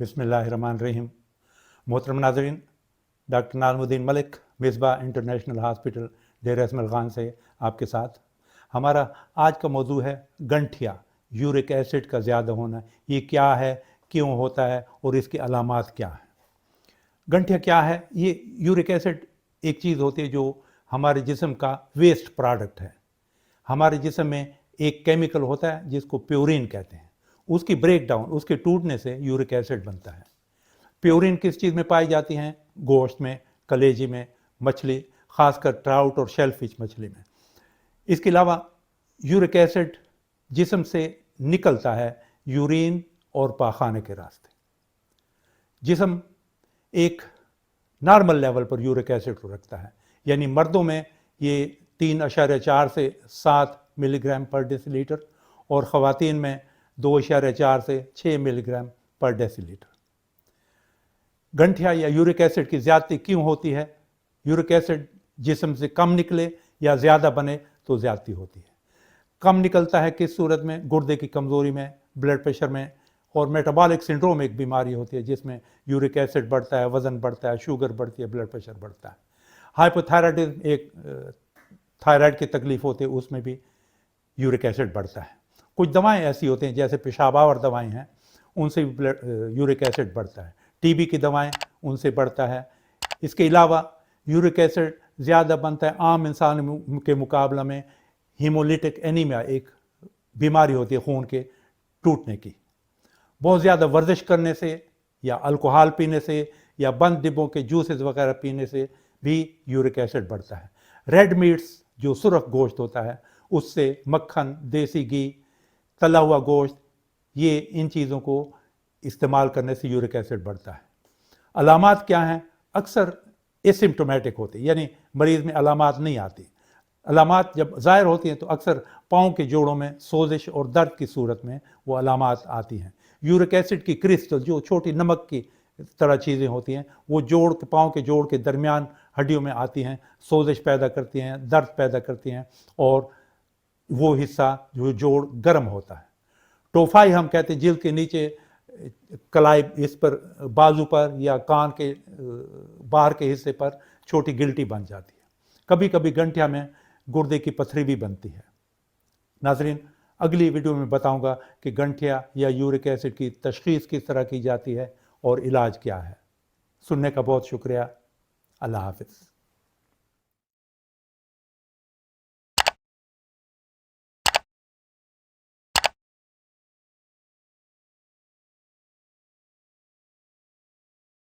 बिस्मिल्लाहिर्रहमानिर्रहीम। मोहतरम नाज़रीन, doctor Nazimuddin Malik Misbah international hospital Dera Ismail Khan से आपके साथ। हमारा आज का मौजू है गंठिया, यूरिक एसिड का ज़्यादा होना। ये क्या है, क्यों होता है और इसकी अलामात क्या है। गंठिया क्या है? ये यूरिक एसिड एक चीज़ होती है जो हमारे जिस्म का वेस्ट प्रोडक्ट है। हमारे जिस्म में एक केमिकल होता है जिसको प्योरिन कहते हैं। उसकी ब्रेक डाउन, उसके टूटने से यूरिक एसिड बनता है। प्योरिन किस चीज़ में पाई जाती हैं? गोश्त में, कलेजी में, मछली, खासकर ट्राउट और शेलफिश मछली में। इसके अलावा यूरिक एसिड जिस्म से निकलता है यूरिन और पाखाने के रास्ते। जिस्म एक नॉर्मल लेवल पर यूरिक एसिड को रखता है, यानी मर्दों में ये 3.4 से 7 मिलीग्राम पर डेसीलीटर और ख़वातीन में 2.4 से 6 मिलीग्राम पर डेसीलीटर। गंठिया या यूरिक एसिड की ज़्यादती क्यों होती है? यूरिक एसिड जिस्म से कम निकले या ज़्यादा बने तो ज़्यादती होती है। कम निकलता है किस सूरत में? गुर्दे की कमज़ोरी में, ब्लड प्रेशर में, और मेटाबॉलिक सिंड्रोम एक बीमारी होती है जिसमें यूरिक एसिड बढ़ता है, वज़न बढ़ता है, शुगर बढ़ती है, ब्लड प्रेशर बढ़ता है। हाइपोथायराइडिज्म, एक थायराइड की तकलीफ होती है, उसमें भी यूरिक एसिड बढ़ता है। कुछ दवाएं ऐसी होती हैं जैसे पेशाबावर दवाएं हैं, उनसे भी यूरिक एसिड बढ़ता है। टीबी की दवाएं, उनसे बढ़ता है। इसके अलावा यूरिक एसिड ज़्यादा बनता है आम इंसान के मुकाबला में हीमोलिटिक एनीमिया, एक बीमारी होती है खून के टूटने की। बहुत ज़्यादा वर्जिश करने से या अल्कोहल पीने से या बंद डिब्बों के जूसेस वगैरह पीने से भी यूरिक एसिड बढ़ता है। रेड मीट्स, जो सुरख गोश्त होता है, उससे मक्खन, देसी घी, तला हुआ गोश्त, ये इन चीज़ों को इस्तेमाल करने से यूरिक एसिड बढ़ता है। अलामात क्या हैं? अक्सर एसिम्प्टोमेटिक होती है, यानी मरीज़ में अलामात नहीं आती। अलामात जब ज़ाहिर होती हैं तो अक्सर पाँव के जोड़ों में सोजिश और दर्द की सूरत में वो अलामात आती हैं। यूरिक एसिड की क्रिस्टल, जो छोटी नमक की तरह चीज़ें होती हैं, वो जोड़ के, पाँव के जोड़ के दरमियान हड्डियों में आती हैं, सोजिश पैदा करती हैं, दर्द पैदा करती हैं, और वो हिस्सा जो जोड़ गर्म होता है। टोफाई हम कहते हैं, जिल्द के नीचे कलाई, इस पर बाजू पर या कान के बाहर के हिस्से पर छोटी गिल्टी बन जाती है। कभी कभी गंठिया में गुर्दे की पथरी भी बनती है। नाज़रीन, अगली वीडियो में बताऊंगा कि गंठिया या यूरिक एसिड की तशख़ीस किस तरह की जाती है और इलाज क्या है। सुनने का बहुत शुक्रिया। अल्लाह हाफ़िज़।